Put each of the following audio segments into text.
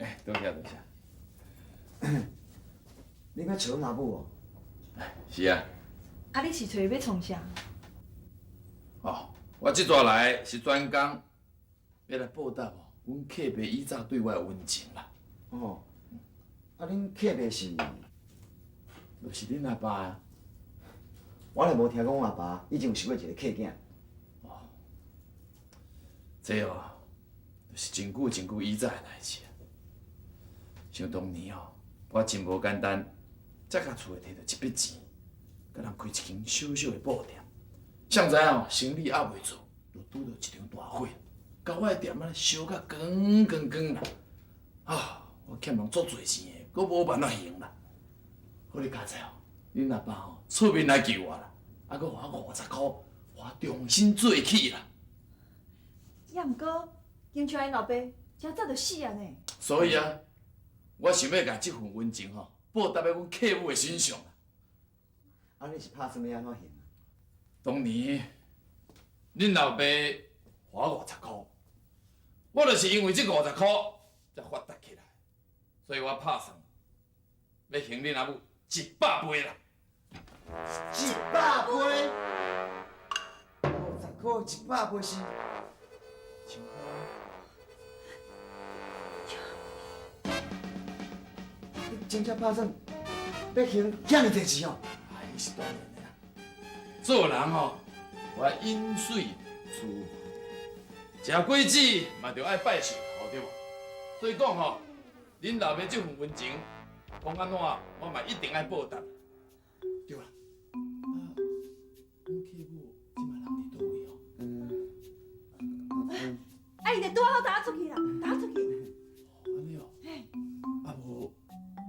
哎，多谢多谢。你要找阿母哦？哎，是啊。啊，你是找伊要创啥？哦，我这转来是专工要来报答哦，阮客爸以早对我的温情啦。哦，啊，恁客爸是？就是恁阿爸啊。我来无听讲，我阿爸以前有收过一个客囝。这哦，就是真久以前的代志啊。想当年哦，我真无简单，才甲厝诶摕到一笔钱，甲人开一间小小的布店。谁知哦，生意还袂做，就拄到一场大火，甲我的店啊烧甲光啦。啊，我欠人足侪钱的，阁无办法还啦。好你佳哉哦，恁阿爸哦出面来救我啦，还阁互我50块，互我重新做起啦。也毋过，金像因老爸真早就死啊呢。所以啊，我想要甲这份温情吼报答在阮客母的身上。啊，你是拍算要安怎还？当年恁老爸花50块，我就是因为这50块才发达起来，所以我拍算要还恁阿母100倍啦。100倍，50块100倍是1000块。你真正拍算要还遐尼侪钱哦？哎，是当然的啦。做人哦，我饮水思源，食果子嘛着爱拜寿头，对无？所以讲吼，恁老爸这份温情，讲安怎我嘛一定爱报答。对啦，啊，阮客母即摆人伫倒位哦？啊，伊就拄好打出去啦，打出去。安尼哦。啊无，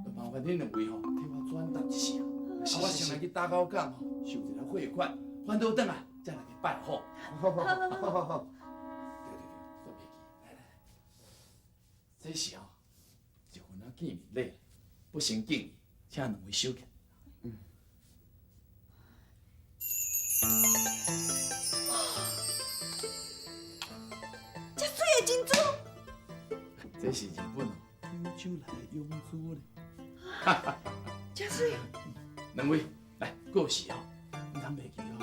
就麻烦恁两位吼，替我转达一声。啊，我先来去打狗港吼，收一个汇款，还倒转来再来去拜访。好。对，煞袂记，来，这是哦，一份纪念礼，不成敬意，请两位收起。遮水的珍珠，这是日本哦，九州来的永珠咧。遮水。两位来过时哦，唔通袂记哦，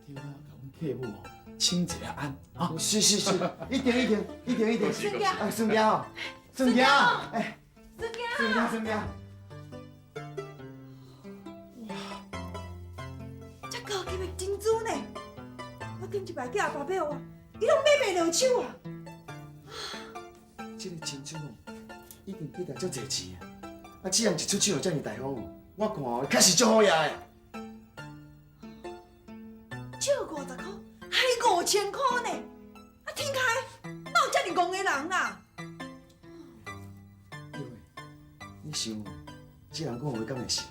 替我甲阮客母哦请一个安啊。是，一定。孙家，啊，孙家哦，孙家，哎，孙家，孙家。遮高级的珍珠呢？我顶一摆叫阿爸买我，伊拢买袂落手啊。这个珍珠哦，一定价值足侪钱啊！啊，这样一出手就遮尔大方哦，我看哦，确实足好呀的。少50块，还5000块呢！啊，天开，哪有遮尔戆的人啦？对，你想，这人讲话敢会是？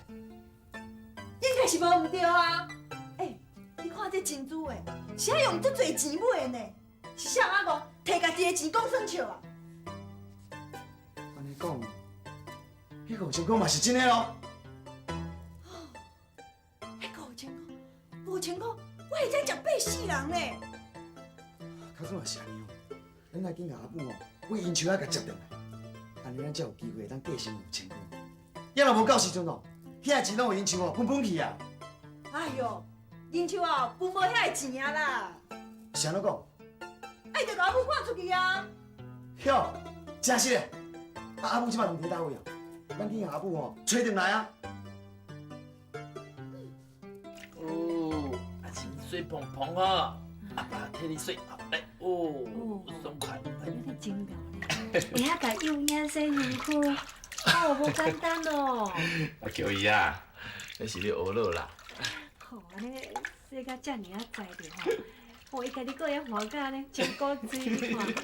应该是无毋对啊！哎，你看这珍珠诶，是爱用足侪钱买的呢，是啥啊讲摕家己的钱讲算笑啊？安尼讲，迄5000块嘛是真的咯。迄5000块，我会使食8世人呢。较算也是安尼哦，咱来紧甲阿母哦，为因树仔甲接转来，安尼咱才有机会当继承5000块。要若无到时阵哦，遐钱拢有因树哦分去啊。哎哟，人像哦，分无遐个钱啊啦，是安怎讲？哎，就甲阿母赶出去啊！哟，真是的。啊，阿母即摆人伫倒位啊？咱去甲阿母哦找转来啊。哦，啊是水蓬蓬哦，阿爸替你水，来哦，爽快。你真漂亮，会晓甲幼影洗身躯，哦，无简单哦。啊，叫伊啊，那是你学老啦。好，安尼洗甲遮尔啊在着吼，我伊家己个样欢甲呢，真古锥你看。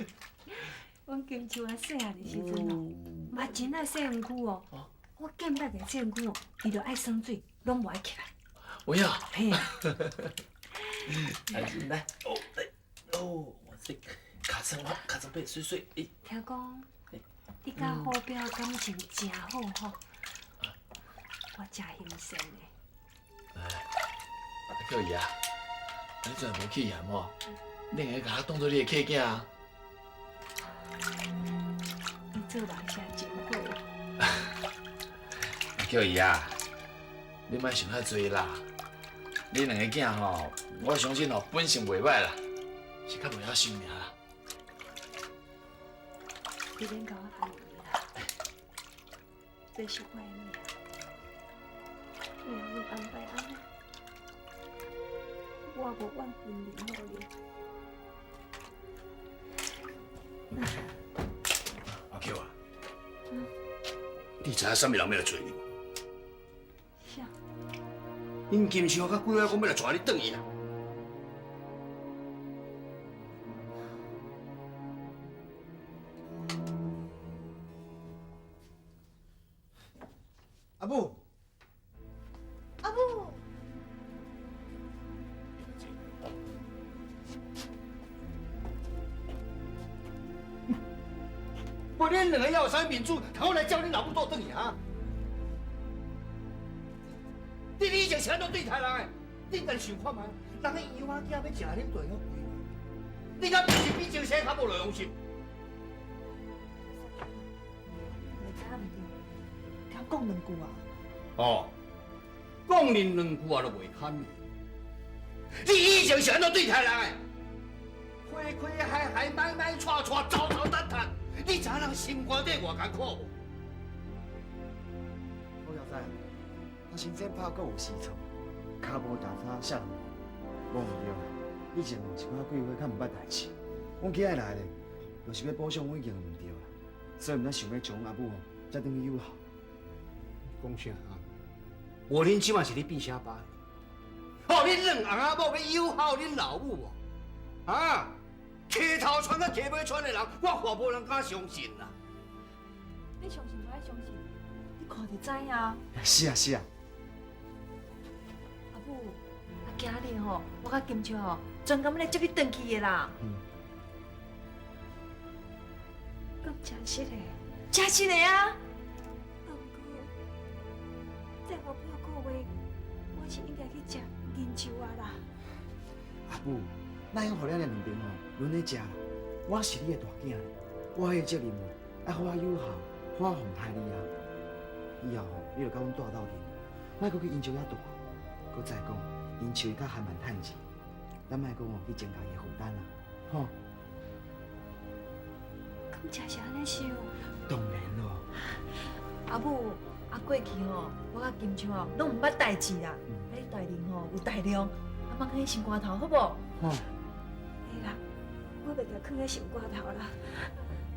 阮金秋啊细汉的时阵哦，嘛真爱洗身躯哦。我见捌的洗身躯哦，伊就爱生水，拢无爱起来。有影。嘿，来，哦，来，哦，我这卡生好，卡生被水水，诶。听讲你甲好表感情真好吼，我真欣赏的。哎，叫伊啊，你真无去嫌无？你会甲我当做你的客囝啊？你做人是真叫伊啊，你莫想遐多啦。你两个囝吼，我相信吼本性袂歹啦，是较袂晓想尔啦。你免甲我谈伊啦，这是我的命，命运安排安尼，我无怨分离互你。阿 Q 啊，你知影什么人要来找你无？啥？因金秋甲规划讲要来抓你转去啦。阿母，阿母，无恁两个要有啥面子，通我来叫恁老母倒转去啊？你以前是安怎对待人的？恁家想看觅，人个姨妈囝要食恁大个贵，你敢不是比前生较无良心？袂知毋对，甲我讲两句啊。哦，讲恁两句话都袂堪你。你以前是安怎对待人的？花花海海，买买串串，糟糟蹋遢，你知影人心肝底偌艰苦无？我晓知，我身体拍够有时错，骹无踏叉啥人无毋对啦。以前有一寡几回较毋捌代志，阮起来来咧，就是要补偿我已经毋对啦，所以毋才想要将阿母才等于友好。讲啥啊？无恁即晚是咧变啥班？哦，恁两翁仔某要友好恁老母无？啊？溪头穿甲溪尾穿的人，我看无人敢相信啦。你相信我爱相信，你看就知啊。是啊是啊，阿母，今日吼，我甲金秋吼，专工要来接你转去的啦。咁真实的，真是的啊！啊毋过，再无半个月，我是应该去食银州啊啦。阿母，哪样互咱两边吼轮咧食啦？我是你的大囝咧，我迄个责任哦，爱好我友好，好我妨害你啊。以后吼，你就甲阮住斗阵，莫搁去因州遐住。搁再讲，因州伊较还蛮趁钱，咱莫讲哦去增加伊的负担啦，吼。咁真是安尼想，当然咯，阿母，啊过去吼，我甲金秋吼，拢毋捌代志啦。啊，你大人吼有大量，啊莫去心肝头，好无？吼。会啦，我袂甲囥喺心肝头啦。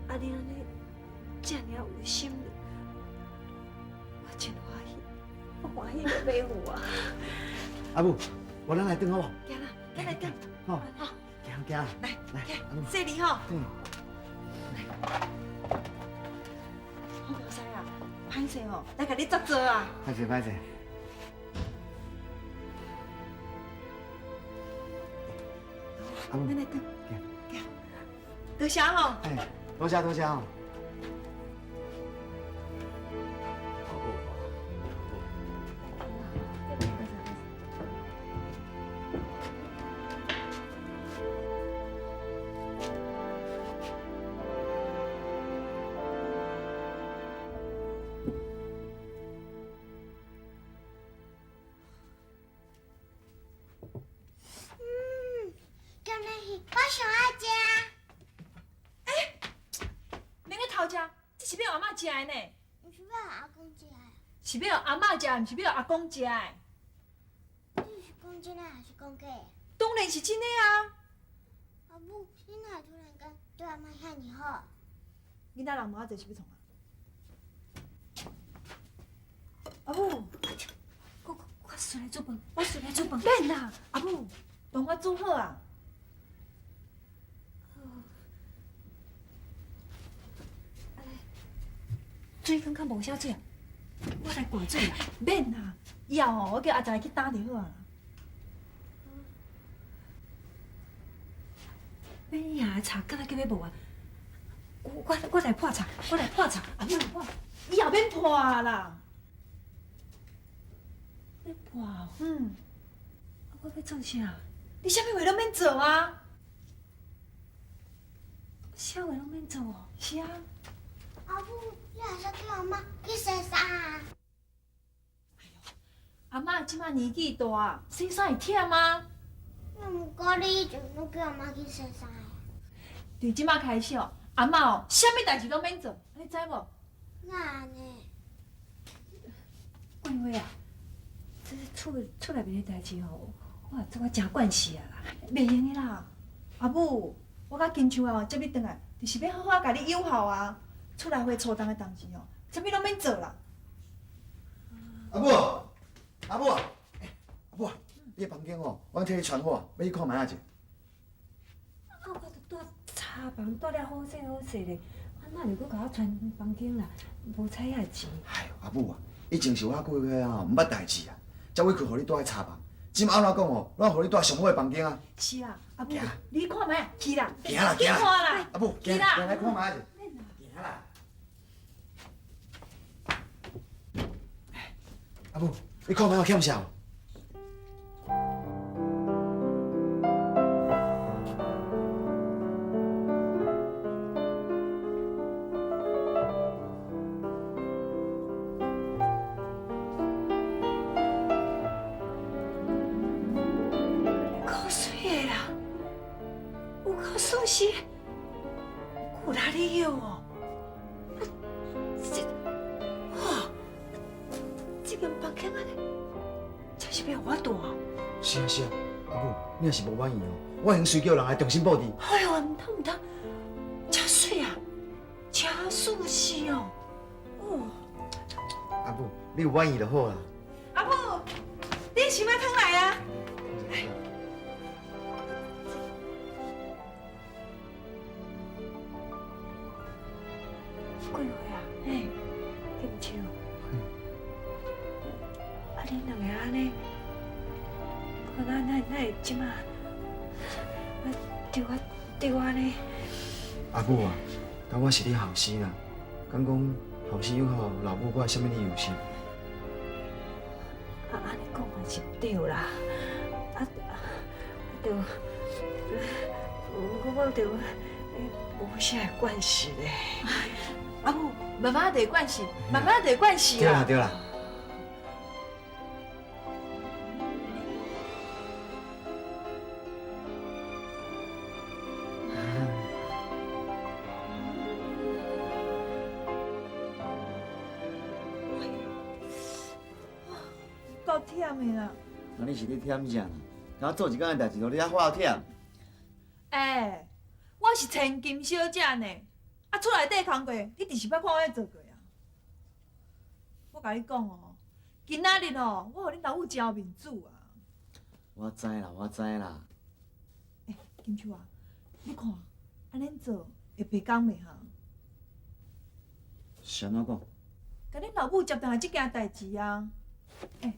啊，你安尼这尔有心，我真欢喜，我欢喜要买付啊！阿母，我咱来转好无？行啦，咱来转。吼，好，行行，来来，阿母，细里吼，嗯，好袂使啊，歹势吼，来甲你作做啊。歹势歹势。阿母，咱来转，行，多谢吼。哎，多谢多谢哦。今日我想要食。免去偷食，这是要阿嬷食的呢，唔是要阿公食的，是要阿嬷食，毋是要阿公食的。你是讲真的还是讲假的？当然是真的啊！阿母，你哪会突然间对阿妈遐尼好？囡仔人无遐济是要创啊？阿母，我顺来煮饭，我顺来煮饭。免啦，阿母，饭我煮好啊。水敢较无啥水啊？我来挂水啦。免啦，以后吼，我叫阿仔去打就好啊。你遐茶敢若叫要无啊？我来泡茶，我来泡茶。阿母，以后免破啦。要泡哦，嗯，我要做啥？你啥物话拢免做啊？啥话拢免做哦。是啊。阿母，你还是叫阿妈去洗衫啊？阿嬷即摆年纪大，洗衫会忝啊。那毋过你以前拢叫阿妈去洗衫的。从即摆开始哦，阿嬷哦，啥物代志拢免做，你知无？那安尼，桂花啊，这厝内面的代志吼，我做我真惯势啊啦。袂用的啦，阿母，我甲金秋啊接你转来，就是要好好甲你友好啊。厝内花初冬的代志哦，啥物拢免做啦。阿母，阿母啊，阿母啊，你的房间哦，我替你传好，要去看卖仔者。啊，我都住茶房，住了好势好势咧，啊，哪会阁甲我传房间啦？无采遐钱。哎呦，阿母啊，以前是我规划啊，毋捌代志啊，才会去互你住喺茶房。今按怎讲哦，我互你住上好的房间啊。是啊，阿母行，你看卖，去啦，行啦，去行啦，看啦。阿母，行，去啦行来看卖仔者。行啦。阿母，你看卖有欠啥？口水的啦，有口水是有哪里有哦？哇，这间房间安尼，真是要我住哦？是啊是啊，阿母，你若是无满意哦，我会用随叫人来重新布置。哎呦，唔通，真水啊，真舒适哦。哦，阿母，你有满意就好啦。阿母，你想要汤来啊？桂花啊，嘿，金秋，啊，恁两个安尼，可哪会即马，对我安尼，阿母啊，敢我是你后生啦，敢讲后生有好老母，我有啥物理由是？啊，安尼讲嘛是对啦，我无啥关系咧。阿母，慢慢就会惯势，慢慢就会惯势对啦对啦。够忝的啦。那你是咧忝啥？敢做一工的代志，就你遐发忝？哎，我是千金小姐呢，啊，厝内底工课，你就是捌看我咧做过啊。我甲你讲哦，今仔日哦，我互恁老母真有面子啊。我知啦，我知啦。哎，金秋啊，你看，安尼做会白讲袂哈？是安怎讲？甲恁老母接待即件代志啊。哎，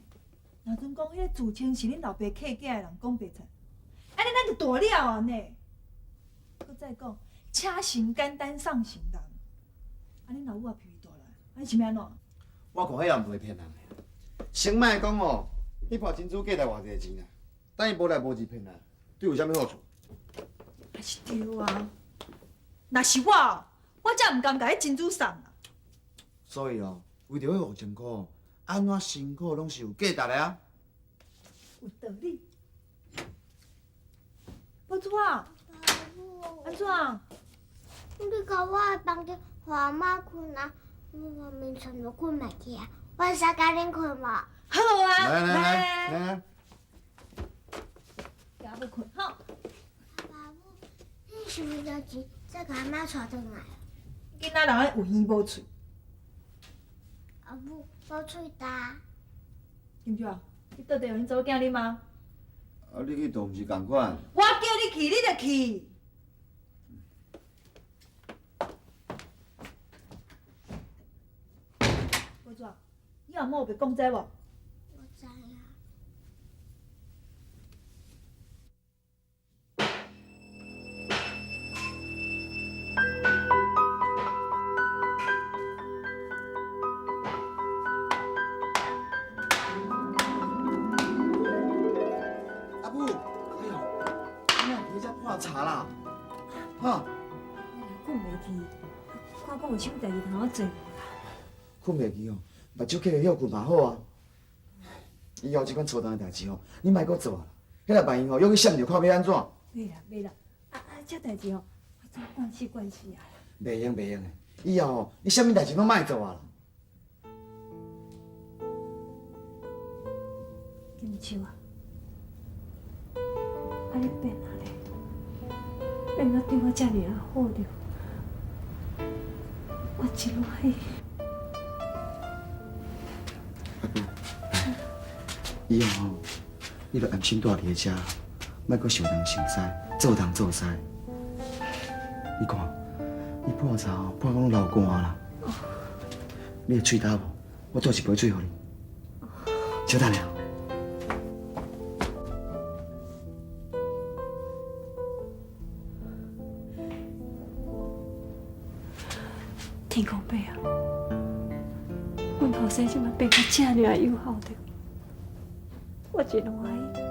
若阵讲迄个自称是恁老爸客家的人讲白出，安尼咱就大了啊呢。搁再讲，请神简单送神人，安尼老母也脾气大来，安尼是要安怎？我看迄也毋会骗人的。先莫讲哦，迄盘珍珠价值偌济钱啊？等伊无来无钱骗人，对有啥物好处？也是对啊。若是我才毋甘甲迄珍珠送啊。所以哦，为着迄50千箍，安怎辛苦拢是有价值的啊。有道理。宝珠啊，爸母，安怎？你甲我的房间互阿妈困啊？我明晨就困袂去啊，我会使甲恁困无？好啊，来，甲要困好。爸母，你是毋着急，再甲阿妈带转来？囡仔人爱有耳无喙。阿母，无喙大。金珠啊，你到底有恁做囝哩吗？啊，你去倒毋是共款？我叫你去，你就去。宝珠啊，你阿某有袂讲知无？我知影。阿母，哎呦，你若伫遮破茶啦？哈，困袂去，看讲有啥物代志通我做无啦。困袂去哦，目睭起来休困嘛好啊。以后即款粗重的代志吼，你莫搁做啦。迄个万一吼，又去闪着，看要安怎？袂啦，这代志哦，我真关系啊。袂用的，以后吼，你啥物代志拢莫做啊啦。金秋啊，你变啊咧，变到对我遮尔好着，我真欢喜。以后吼，你著安心住伫个遮，莫搁受东受西，做东做西。你看，你破茶吼，破到拢流汗啦。你的喙焦无？我倒一杯水互你。小等下。天公伯啊，阮后生即马变到遮尔友好着，我真欢喜，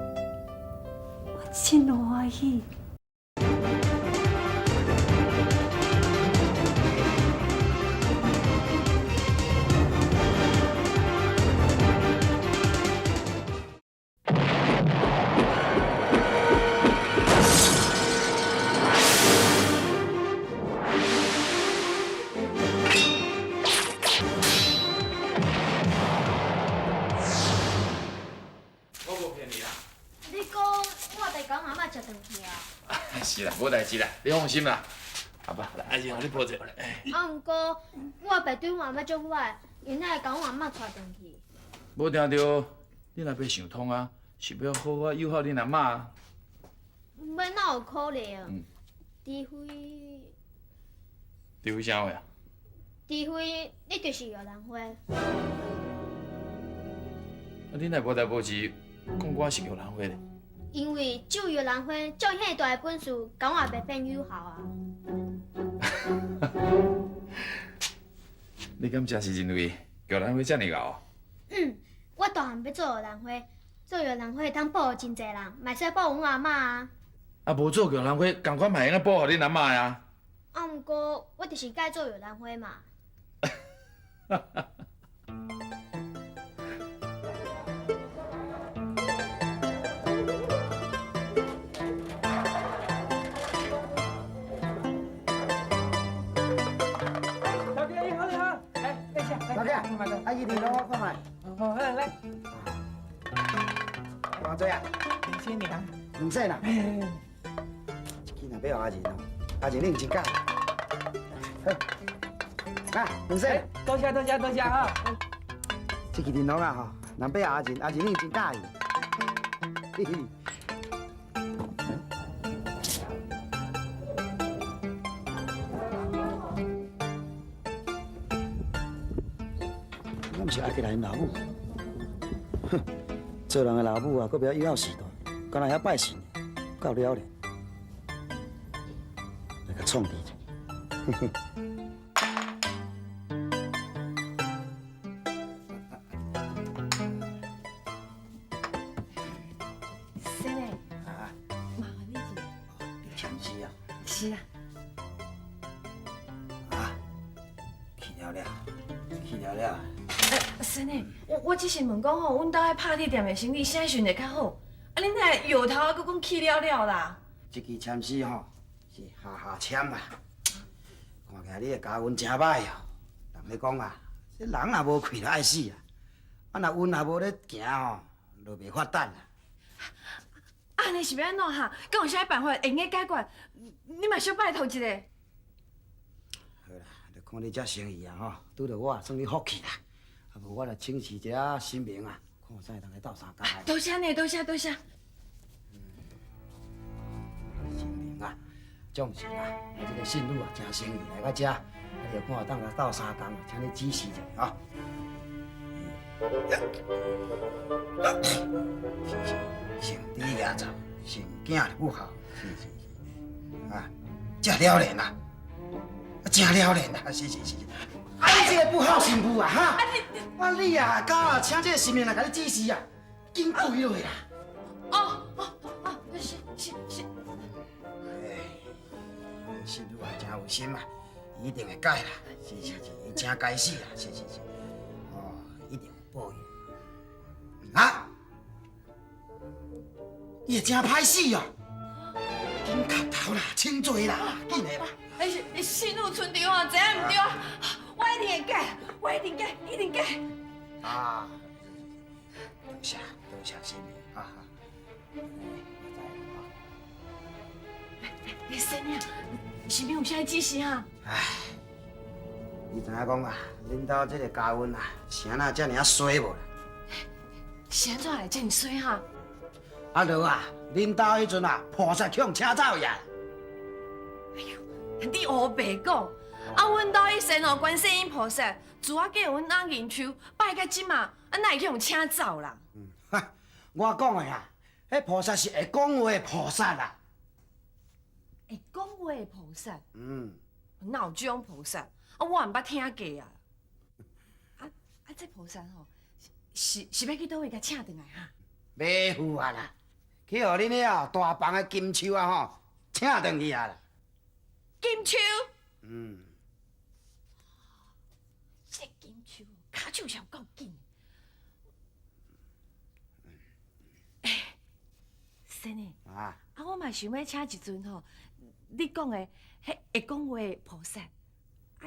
我真欢喜。我无骗你啦。你讲我得讲阿嬷食顿去啊？是啦，无代志啦，你放心啦。阿爸，来，阿姨，互你抱者。毋过我白对我阿嬷足歹，因那会甲我阿嬷带顿去。无听着，你若要想通啊，是要好好友好恁阿嬷啊。要哪有可能？除非除非啥话啊？除非你就是玉兰花。啊，恁若无代无志讲我是玉兰花咧？因为只有玉兰花种遐大的本事，甲我袂变友好啊。你敢真是认为玉兰花遮尔敖？我大汉要做玉兰花，做玉兰花会通保护真侪人，嘛使保护我阿嬷啊。啊，无做玉兰花，共款嘛会用保护恁阿嬷呀。毋过我就是该做玉兰花嘛。小姐，你好，来坐下。小姐，阿姨你帮我看卖。好，来，偌济啊？谢你啊。两世啦。哎，今若要阿仁哦，阿仁你真假？好，啊，两世。多谢哈。这支电脑啊吼，若要阿仁，阿仁你真介意。嘿嘿。我毋是爱去来因老母，哼，做人的老母啊，搁不要友好时代，敢若遐拜神，够了咧，来甲创治者，嘿嘿。孙嘞，啊，麻烦你一下。强势啊！是啊。啊，去了了，去了了。孙诶，我只是问讲吼，阮兜迄拍铁店的生意啥时阵会较好？啊，恁哪摇头啊，佮讲去了了啦？这支签诗吼是下签啦，看起来你的家运真歹哦。人咧讲啊，这人若无气就爱死啊，啊若运若无咧行吼，就袂发达啦。安尼是要安怎哈？敢有啥办法会用解决？你嘛小拜托一下。好啦，就看你这生意啊吼，拄着我算你福气啦。啊无我来请示一下神明啊，看有啥会当来斗相共的。多谢呢，多谢。神明啊，总是啊，这个信女啊，真生意来到遮，啊就看有当来斗相共啊，请你指示一下啊。成弟也走，成囝不好，是，啊，真了然啦，真了然啦，是。啊，你这个不好媳妇啊哈！啊你啊，到啊，请这个神明来甲你指示啊，紧跪落啦。哦，是。信女啊，真有心啊，伊一定会改啦，是，伊真该死啦，是，哦，一定有报应。啊，伊会真歹死哦。紧磕头啦，请坐啦，紧来吧。哎，心如春潮啊，知影毋对啊？我一定会改，我一定改，一定改。啊，多谢新年啊！你生啊，是毋是有啥指示啊？唉，你知影讲啊，恁兜这个家运啊，是安那遮尔啊衰无啦？是安怎会这么衰哈？啊，落啊，恁兜迄阵啊，菩萨去互车走呀！你黑白讲，啊，阮兜迄生哦，观世音菩萨，自我叫阮阿银秋拜到即嘛，啊，哪会去用请走啦？哈，我讲的啊，迄菩萨是会讲话的菩萨啦。会讲话的菩萨，嗯，哪有这种菩萨？啊，我毋捌听过啊。这菩萨吼，是要去倒位甲请转来哈？马虎啊啦，去互恁遐大房的金秋啊吼，请转去啊啦。金秋，嗯，这金秋骹手是有够紧的。生诶，啊，我嘛想要请一尊吼，你讲的迄会讲话的菩萨，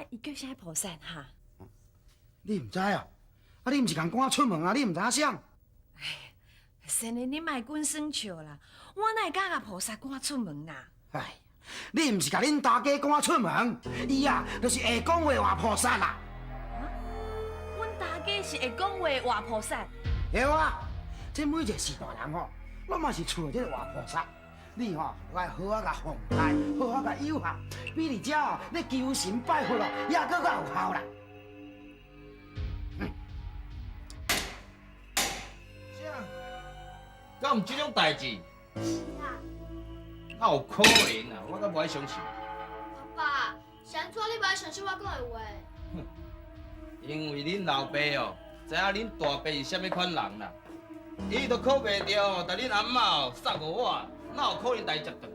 伊叫啥菩萨哈？你毋知哦？啊，你毋是共赶出门啊？你毋知影啥？生诶，你莫滚耍笑啦，我哪会敢甲菩萨赶出门啦？哎，你毋是甲恁大家赶出门，伊啊，就是会讲话活菩萨啦。阮大家是会讲话的活菩萨。对啊，这每一个士大人吼，拢嘛是找这个活菩萨。你吼，来好好甲奉拜，好好甲友好，比你遮哦，你求神拜佛哦，也搁较有效啦。敢有这种代志？是啊，哪有可能啊！我敢无爱相信。阿爸，是安怎你无爱相信我讲的话？因为恁老爸哦，知影恁大伯是啥物款人啦，伊都考袂着，但恁阿嬷哦杀互我，哪有可能代接转去？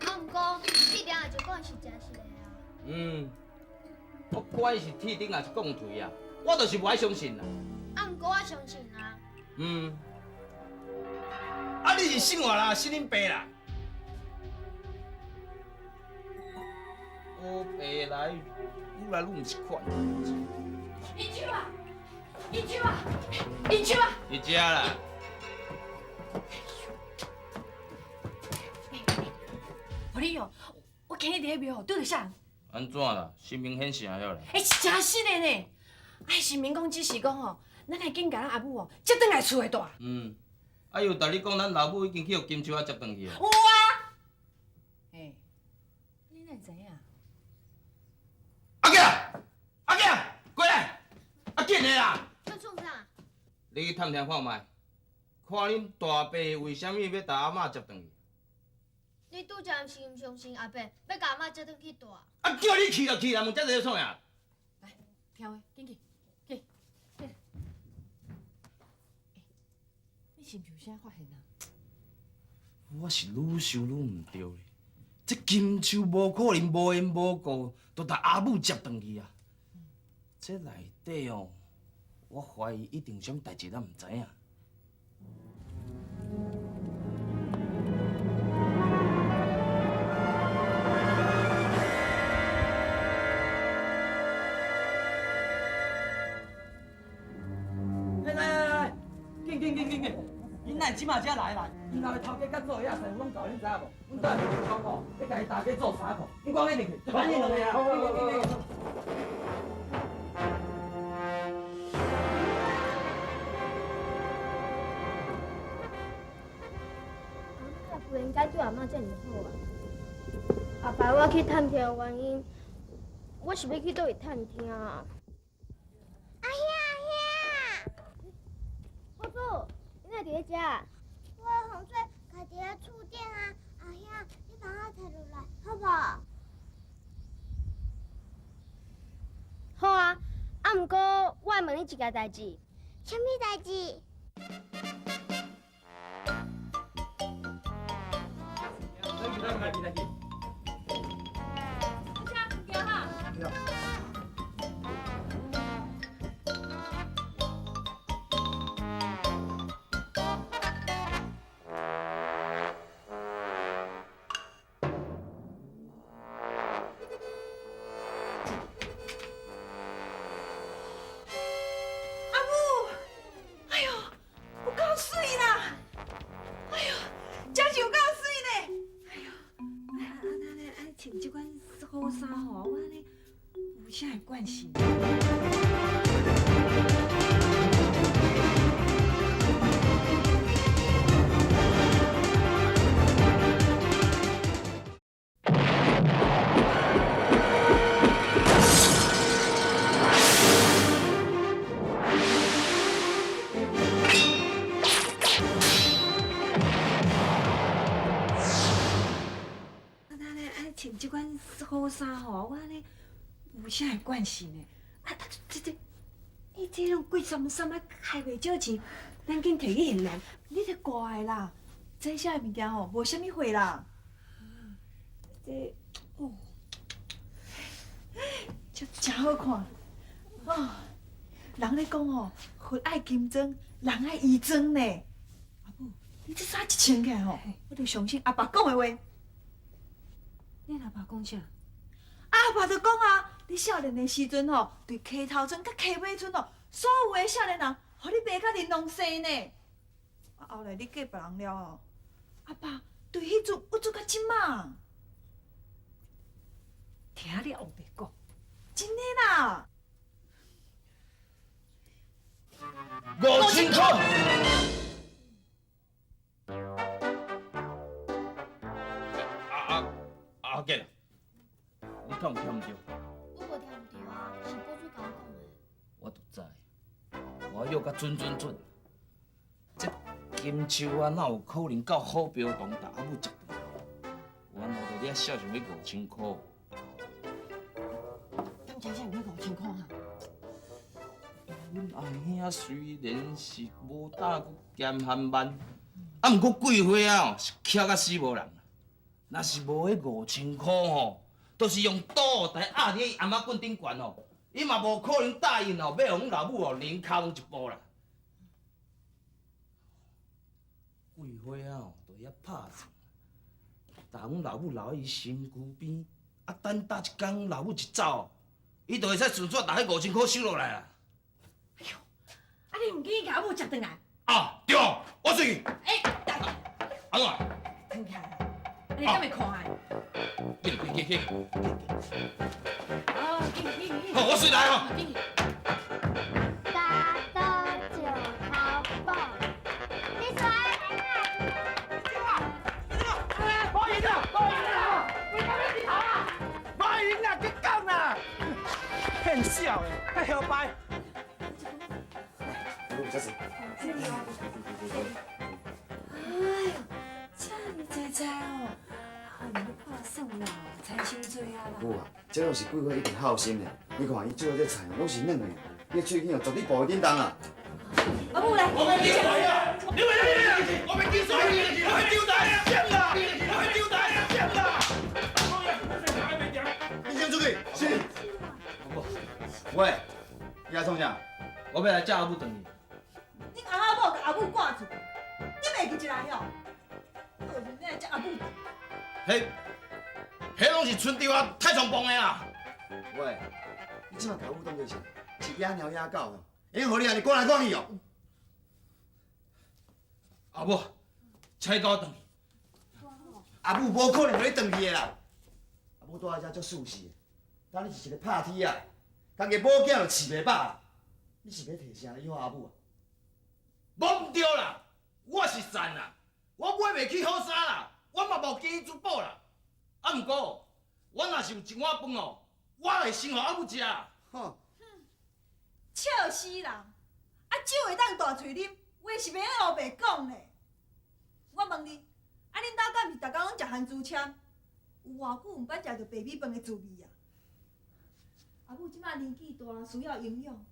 啊，毋过你定下就讲是真实的啊。不管是铁顶还是讲槌啊，我就是无爱相信啦。啊，毋过我相信啊。啊，你是信我啦，信恁爸啦。乌白来，愈来愈毋是款。银秋啊，银秋啊，银秋啊！你遮啦。我你哦，我今日伫迄庙对着啥人？安怎啦？神明显现了啦。是真实的呢。神明讲只是讲吼，咱来紧甲咱阿母哦接转来厝的住。啊，又逐日讲咱老母已经去互金秋啊接转去啊。有啊。你哪会知影？阿囝，阿囝，过来，啊紧的啦！要创啥？你去探听看卖，看恁大伯为虾米要带阿嬷接转去？你拄则毋是毋相信阿伯要甲阿嬷接转去住？啊，叫你去就去啦，问遮济创啥？来，听话，紧去，去。你是毋是有啥发现啊？我是愈想愈毋对咧，这金秋无可能无缘无故就带阿母接转去啊！这内底哦，我怀疑一定有啥物代志咱毋知影。来，紧！恁哪即马才来啦？以后的头家甲做遐事，拢搞恁知影无？阮早就讲吼，要甲伊大家做三课，你讲一定去，反正两个啊！阿不应该对阿嬷这么好啊！阿爸，我去探听的原因，我是要去倒位探听啊？阿兄，婆婆，你哪伫咧遮？我洪水家己咧厝顶啊！阿兄，你帮我摕落来，好不好？好啊，啊，毋过我会问你一件代志。什么代志？来去。衫吼，我安尼有啥会关系呢？啊，伊这种贵什么什么还袂少钱，咱紧摕去现啦。你着怪啦，这些物件吼，无啥物货啦。这哦，真好看。哦，人咧讲吼，佛爱金装，人爱衣装呢。阿母，你这衫一穿起来吼，我着相信阿爸讲的话。恁阿爸讲啥？阿爸就讲啊，你少年的时阵吼，对溪头村甲溪尾村吼，所有的少年人，互你爸甲玲珑生呢。啊，后来你嫁别人了后，阿爸对迄阵有做甲即马。听你后白讲，真的啦。5000块。阿健啊，你敢有听唔着？我无听唔对啊，是保主甲我讲的。我都知，我约甲准。这金秋啊，哪有可能到好标堂打阿母接回？原来就你少想要5000块。敢真正有5000块啊？阮阿兄虽然是无大骨兼含慢，啊，毋过贵花啊是巧甲死无人。若是无迄5000块吼，都是用刀台压伫伊阿妈棍顶悬吼，伊嘛无可能答应吼，要互阮老母吼连骹往一步啦。贵花啊吼，就遐拍算，但阮老母留喺伊身躯边，啊，等一天老母一走，伊就会使顺续把迄5000块收落来啦。啊，你唔记甲阿母接转来？啊，对，我出去。安怎？看起来，你敢会看的？紧，哦，紧，好，我随来哦。加多九头宝，你说我赢了！你干咩低头啊？我赢了，你讲啦！骗笑的，还摇摆。我这是。哎呦，这么济哦，啊，你看算啦，菜伤多啊啦。母啊，这拢是贵花一直好心的。你看伊做的这菜拢是软的，你喙齿哦绝对爆叮当啊！阿母来，我要丢台啊！你们我要丢台，我要丢台，点啦！我要丢台，点啦！你先出去。是。喂，你来创啥？我要来叫阿母回去。恁阿某甲阿母赶出去，你袂记一来哦？好人你来接阿母。迄拢是村长啊，太冲帮的啦。喂，你即马甲我当做啥？是野猫野狗哦，因互你安尼赶来赶去哦。阿母，请你跟我回去。阿母无可能互你回去的啦。阿母住在遮足舒适的，当你是一个拍铁啊，家己某囝就饲袂饱啦。你是要摕啥来养阿母啊？无毋对啦，我是善啦，我买袂起好衫啦，我嘛无基因珠宝啦。啊，毋过我若是有一碗饭哦，我会先互阿母食。吼，笑死人！啊，酒会当大嘴啉，话是袂晓白讲呢。我问你，啊，恁兜敢是逐工拢食番薯签？有偌久毋捌食着白米饭的滋味啊？阿母即马年纪大，需要营养，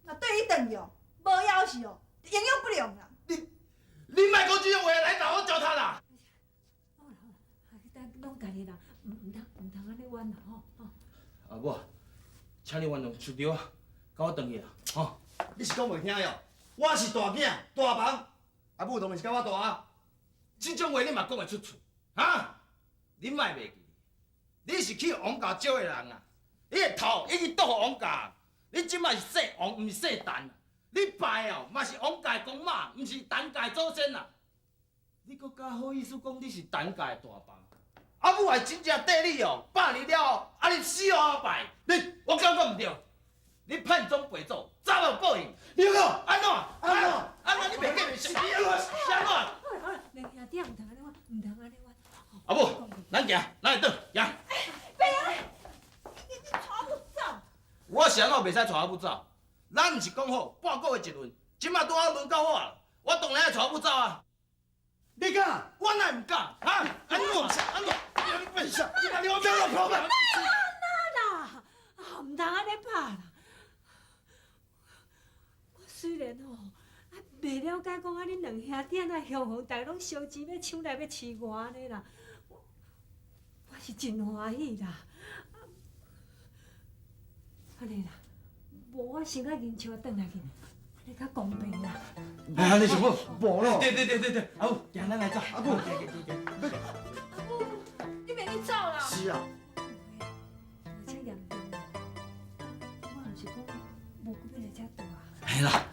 若对你长用，无枵是哦，营养不良啦。你莫讲这种话来打我脚踏啦！好啦，咱拢家己人，唔通安尼冤啦吼。阿母，请你原谅村长啊，跟我回去啦，吼。你是讲袂听哟？我是大囝大房，阿母当然是甲我大啊。这种话你嘛讲会出嘴，哈？你莫袂记，你是去王家招的人啊！你的头已经倒互王家，你即摆是姓王，毋是姓陈。你爸哦，嘛是王家公妈，毋是陈家祖先啦。你搁较好意思讲你是陈家大房？阿母还真正缀你哦，8年了后，啊你死后后摆，我感觉毋对，你叛宗背祖，早有报应。你好，安怎？安怎？你袂记袂是安怎？好啦，兄弟唔通安尼冤，唔通安尼冤。阿母，咱行，咱来倒，行。别啊！你带我走！我是安怎袂使带阿母走？咱毋是讲好半个月一轮，即马拄好轮到我了，我当然要带阿母走啊！你敢？我哪唔敢？啊？安怎？你笨傻！你把我当老婆吧？啦，唔通安尼拍啦。我虽然吼袂了解讲啊，恁两兄弟啊，雄雄大拢烧钱要抢来要饲我安尼啦，我是真欢喜啦。安尼啦，无我先甲银秋转来去，安尼较公平啦。哎，你想要无咯？对，阿母，行，咱来走。阿母，你免去走啦。是啊，无遮严重啦，我毋是讲无搁要来遮住啊。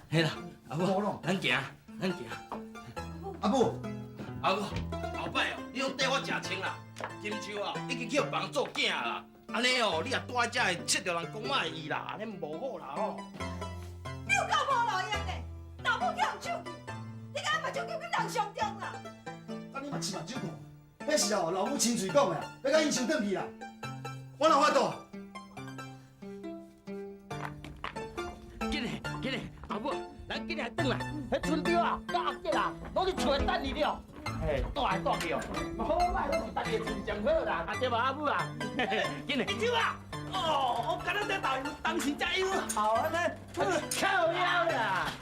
嘿啦，阿母，无咯。咱行。阿母，后摆哦，你拢缀我食清啦。金秋啊，已经去互别人做囝啦。安尼哦，你也住在遮会切着人讲骂伊啦，安尼无好啦吼。你有够无路用的，老母叫人手去，你敢把手叫去人上中啦？啊你嘛亲目睭看，迄是哦老母亲嘴讲的啦，要甲因想转去啦。我哪法度？紧嘞，阿母，咱紧来转来。迄村长啊，甲阿吉啊，拢伫厝内等你了。嘿，带来带去哦，好歹拢是家己的亲上好啦，对吧，阿母啊？紧嘞，金秋啊！哦，我今日在当时才有好啊呢，靠腰啦！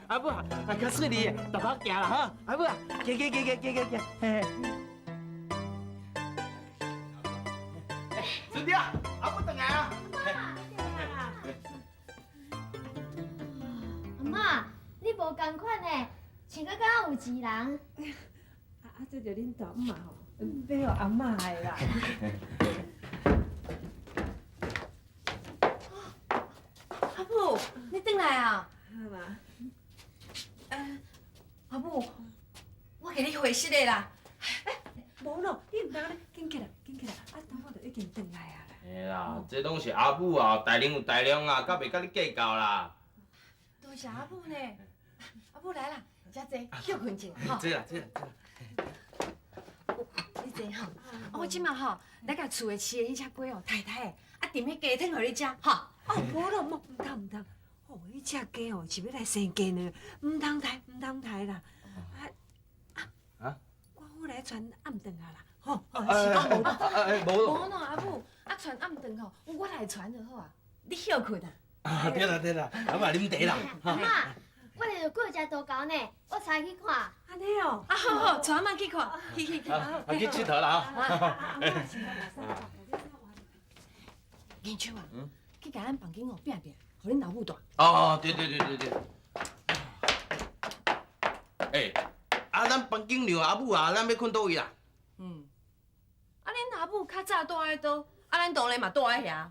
阿母啊，较水哩，大包行啦哈，阿母啊，行，嘿。村长，阿母回来啊！阿嬷，你无共款呢，穿到敢有钱人。这就恁大嬷吼，要互阿嬷的啦。阿母，你转来啊？好嘛，阿母，我给你回信的啦。无咯，你唔当咧，紧起来，啊，等我就已经转来啊啦。嘿啦，这拢是阿母啊，大量有大量啊，甲袂甲你计较啦。多谢阿母呢。阿母来啦，遮坐，休困一下吼。这啦。你坐吼，我即马吼来甲厝的饲的迄只鸡哦，太太的，啊炖迄鸡汤互你食吼。哦，无咯，唔通。哦，迄只鸡哦是要来生鸡呢，唔通刣啦。我好来传暗顿啊啦，吼，是讲无咯。无喏，阿母，啊传暗顿吼，我来传就好啊。你休困啊。啊，对啦，阿母啉茶啦。阿嬷，我哋就过只大狗呢，我才去看。安尼哦，啊好，带阿妈去看，去。去佚佗啦哈。银秋啊，去甲咱房间哦拼，互恁老母住。哦，对。咱房间让阿母啊，咱要困倒位啦？啊，恁阿母较早住喺倒，啊，咱当然嘛住喺遐。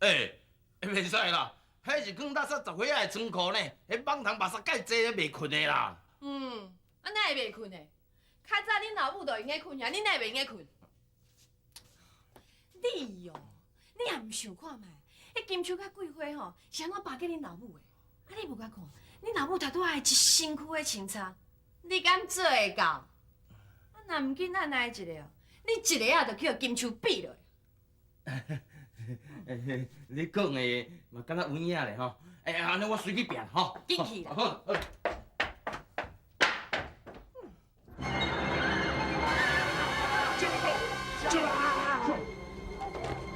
袂使啦，迄是放垃圾十岁仔的仓库呢，迄网桶目屎介济咧袂困的啦。啊，哪会袂困的？较早恁老母就用个困遐，恁哪会袂用个困？你哦，你也毋想看卖，迄金秋甲桂花吼是安怎扒给恁老母的？啊，你无甲看，恁老母头拄爱一身躯的清茶，你敢做会到？啊，若毋紧咱来一个哦，你一个啊就去互金秋毙落。你讲的嘛敢若有影咧吼。安尼我随去变吼。紧去啦。好。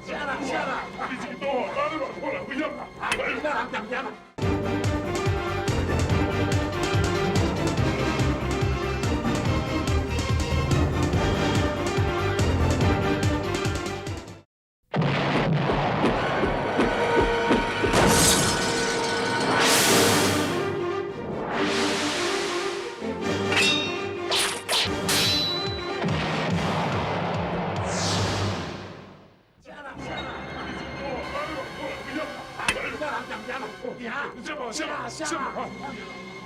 下来！你这个刀啊，拿来吧，过来，不要！下嘛！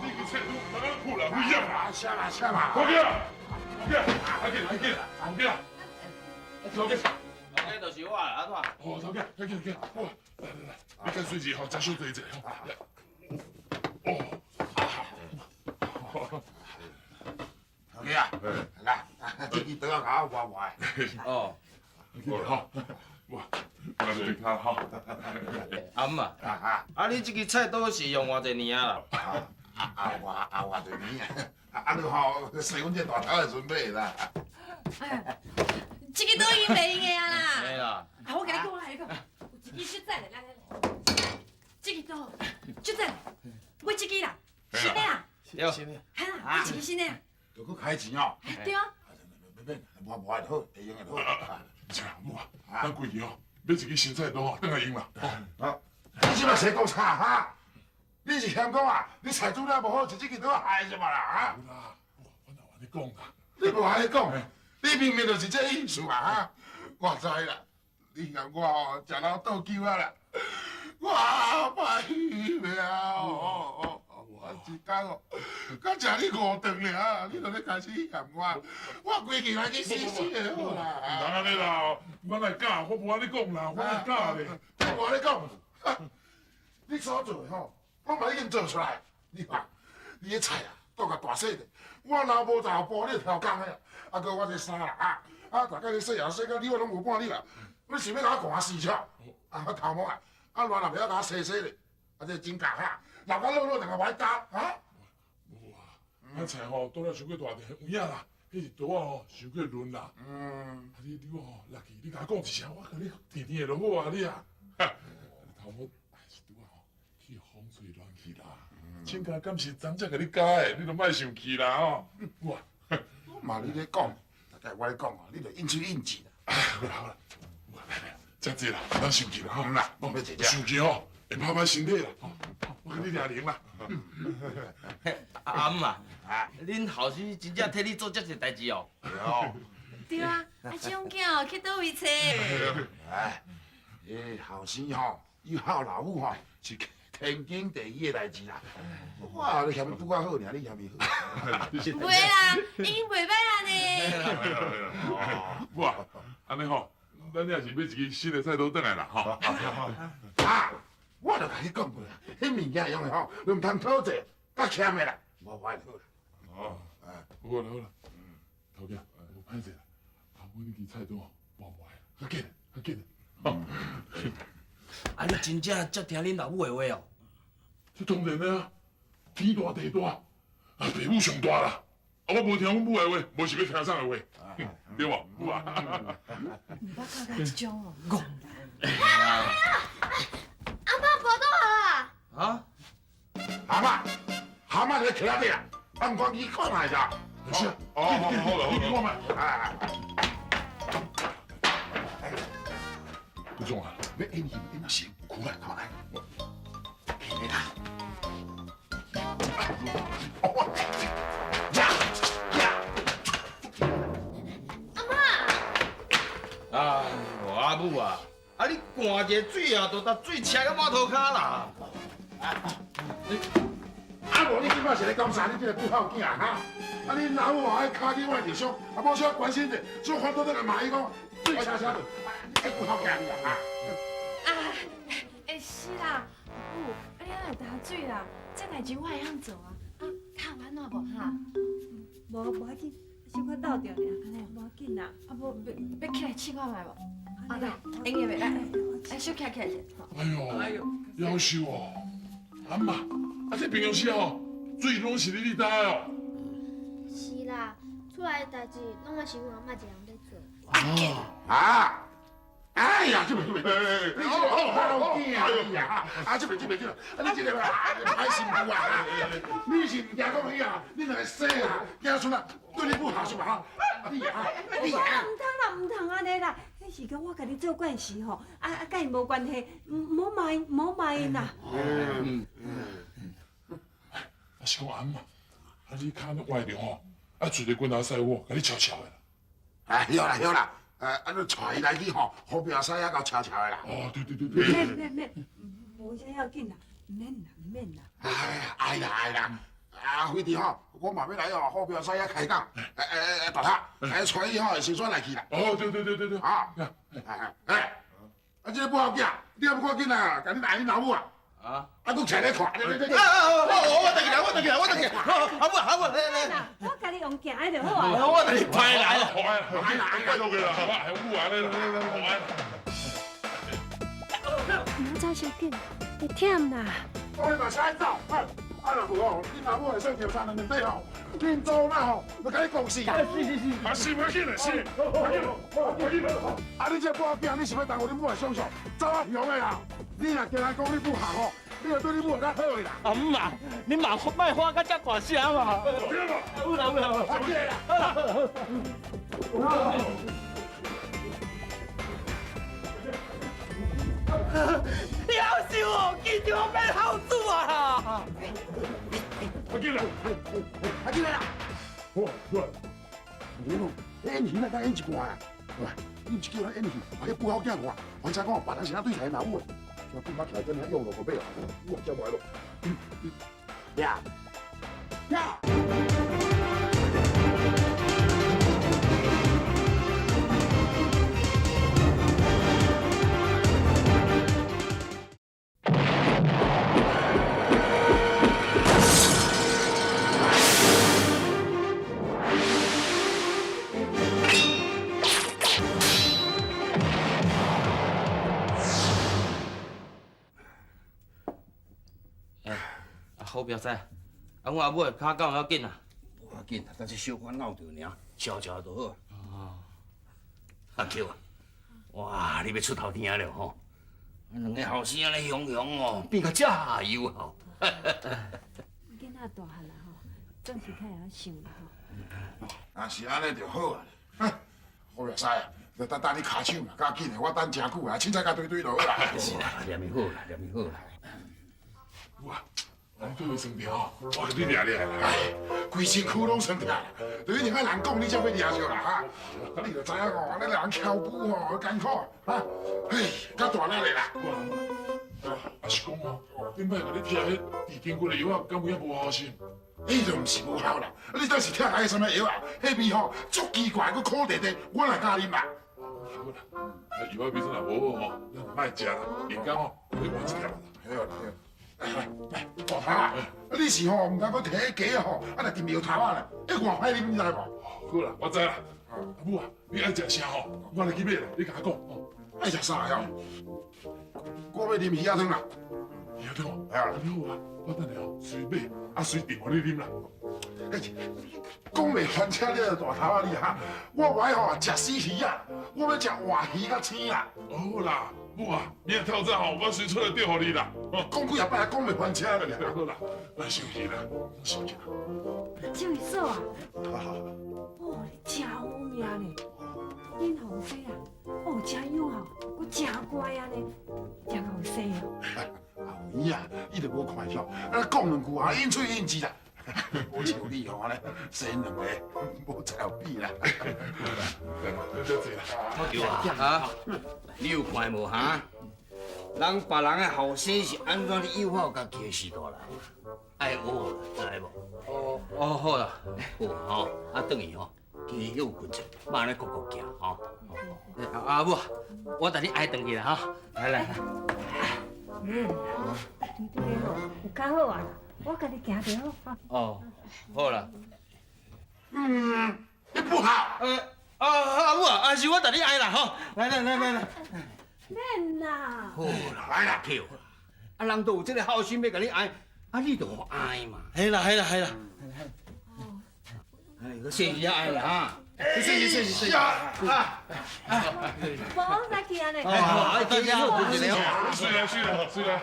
你个菜都拿来破了，不一样啊！下嘛！后边，后边，就是我啦，安怎？哦，头家，哇，你干脆好，再休息一下。头家，来，这个都要搞我。哦，好，我对他好。阿姆啊，你这个菜都是用偌济年啊啦？后外就年啊，就吼细阮这大头的准备啦。哎，这个都用袂用的啊啦。嘿啦，啊，我甲你讲，我甲你讲，有一支就赞的，来来来，这个都就赞，买这个啦，新的啊，对，新的，哈啦，买一个新的啊，就搁开钱哦。对啊。免，我无爱就好，会用就好。这样母啊，咱规矩哦，买一个新菜刀啊，等下用啦。啊，你即摆谁讲差哈？你是嫌讲啊？你菜煮了无好，就这个刀害什么啦？啊？有啦，我哪安尼讲啦？你无安尼讲，你明明就是这意思嘛哈！我知啦，你嫌我哦食老倒酒啊啦，我歹了哦。我一天哦，刚食你5顿尔，你就咧开始嫌我规矩来去死死的好唔通啦。安尼啦，我来教，我无安尼讲啦，我来教咧。我跟你讲，你所做的吼，我嘛已经做出来。你看，你的菜啊，都甲大洗的，我老母就补你挑工的，啊，搁我这衫啦大家咧洗啊洗到你我拢无半日啦。你想要甲我寒死笑？啊，我头毛啊，乱也袂晓甲我洗洗咧，啊，这真假哈，老甲老两个歹教啊。无啊，咱菜吼倒了伤过大条，有影啦，迄是刀啊吼伤过润啦。啊，你吼落去，你甲我讲一声，我甲你甜甜的就好啊，你啊。头毛是拄啊吼，去风吹乱去啦。请假敢是昨才甲你教的，你都莫生气啦吼。哇，我嘛你咧讲，大概我咧讲哦，你就应出应急啦。好啦好啦，来，遮济啦，咱生气啦吼。啦，我要坐遮。生气吼会拍歹身体啦。我甲你抓铃啦。阿姆啊，恁后生真正替你做遮侪代志哦。对啊，啊，这种囝哦，去倒位找？哎，后生吼，以后老母吼是天经地义的代志啦。我你嫌伊拄较好尔，你嫌伊好。袂啦，已经袂歹啦呢。哇，安尼吼，咱也是买一个新的菜刀转来啦吼。啊，我就甲你讲过啦，迄物件用的吼，你唔通讨债，甲欠的啦，无坏好啦。哦，好啦好啦，头家，有歹势啦，啊，我呢支菜刀无坏，较紧较紧。啊，你真正足听恁老母的话哦？这当然的啊，天大地大，啊，爸母上大啦。啊，我无听阮母的话，无想要听啥的话，对无？母啊。唔捌看到这种哦，戆人。阿妈无倒啊！啊？蛤蟆在徛那底啦，啊，唔管你看卖咋？是啊，好了，看卖。不中啊，要演戏演成，苦来看来。你啦。啊，阿母啊，啊你寒者水啊，都把水车到马头骹啦。啊无你即摆是咧讲啥？你这个不好囝哈！啊你老母爱骹底我地上，啊无需要关心者，做反倒在个骂伊讲水车车，你这不好囝啦哈！啊，是啦，母，啊你哪会打水啦？这代志我会晓做啊。啊，较有安怎无哈？无要紧，小可斗着尔，安尼无要紧啦。啊无，要起来试看卖无？啊来，用个袂来，来小起来者。哎呦，夭寿哦，阿妈，啊这平常时吼，水拢是你带哦。是啦，厝内的代志拢嘛是阮阿妈一个人在做。啊！哎呀，这边，你是好囝啊你呀！啊，这边，啊你这个歹辛苦啊！你是唔惊讲伊啊？你两个洗啊，囝孙啊，对你不好是吧？哈！你呀，唔通安尼啦，迄是甲我甲你做惯事吼，甲伊无关系，唔好骂因啦。啊是讲阿妈，啊你骹那歪着吼，啊随着滚头洗我，甲你悄悄的啦。哎，晓啦，啊你带伊来去吼，好边使啊，到悄悄的啦。哦，对。免，无啥要紧啦，唔免啦。哎啦，啊，飞弟吼，我嘛要来哦，好边使啊开讲，大头，带伊吼先转来去啦。哦，对。啊，啊，这个不好囝，你也不赶紧啦，赶紧来你老母啊！啊，佫徛咧看，我等起来，好，来，我甲你用行的就好啊。我等你拍来了，快到佢啦，係嘛？係烏話咧，唔好走小緊，會忝啦。我你嘛使走，若无吼，你阿母会算调查两底吼，恁祖那吼，要甲你讲死啊！啊，是不要紧的，是，快紧，啊，你这半囝，你是要耽误恁母的想象，走啊，凶的啦！你若今日讲你母行吼，你就对你母较好的啦。阿姆啊，你嘛莫花甲遮大声嘛！有啦，夭寿哦，见着我变好主啊！快紧来，快紧来啦！好，你讲演戏那该演一段啊，喂，你唔是叫咱演戏，还要不好见看，还才讲别人是哪对台哪有的，像今麦起来真系用落个尾啊，我叫来咯，呀呀！好表姐，阮阿母的骹敢有要紧啊？无要紧，但是小可闹着尔，悄悄就好。哦，阿舅啊，哇，你要出头天了吼！两个后生安尼雄雄哦，变甲遮友好。囡仔大汉啦吼，总是较会晓想啦吼。若是安尼就好啊！好袂使啊，就等你骹手嘛，较紧的，我等真久啊，凊彩甲堆就好啦。是啦，念伊好啦，念伊好啦。哇！咱做会酸条，我给你掠掠啦！哎，规身躯拢酸痛啦，对于人家人讲，你才要掠着啦哈！你就知影哦，咱人翘舞吼艰苦啊！嘿，较大力的啦！啊是讲哦，顶摆甲你贴迄地筋骨的药啊，敢有影无好心？迄就毋是无效啦！你倒是贴迄什么药啊？迄味吼足奇怪，佮苦地地，我来教你嘛。好啦，啊药啊味真若无好吼，咱莫食啦，连工吼，你换一条啦。好啦，好。来，大头啊！你是吼唔敢搁摕迄鸡吼，啊来滴苗头啊啦，迄偌歹啉，你知无？好啦，我知啦。阿母啊，你爱食啥吼？我来去买啦，你甲我讲哦。爱食啥呀？我要啉鱼仔汤啦。鱼仔汤哦，哎呀，你好啊，我等下哦随买，啊随订互你啉啦。讲袂翻车你个大头啊你哈！我歹吼食死鱼啊，我要食活鱼甲青啦。好啦。母啊，你若透早吼，我随出来钓互你啦。讲几啊摆，讲袂翻车了。好啦，咱休息啦，休息啦。这位嫂啊，好。哦，你真好命呢，恁后生啊，哦，真友好，佮真乖啊呢，真后生哦。后生啊，你都无看晓，啊讲两句啊，应嘴应舌啦。无像你吼安尼生两个，无才有比啦。多谢啦。舅啊，你有看无哈？人别人的后生是安怎哩诱惑家己的时代啦？爱学啦，知无？哦，好啦，好吼，啊等于吼，加有困者，慢安尼咕咕行吼。阿母，我带你爱回去啦哈。来来来。免啦，对对吼，有较好啊啦。我家己行就好。哦，好啦。你不好。阿母啊，是我带你爱啦吼。来。免啦。好啦，来啦，舅。啊，人都有这个好心要甲你爱，啊，你就爱嘛。系啦。哎，个谢谢爱啦哈。谢谢。无来去安尼。好，大家好，谢谢哦。是啦。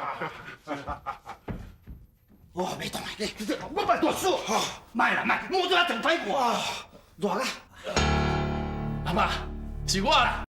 我袂动你，我别大叔，卖啦，莫做啊整歹我。大个，阿妈，是我啦。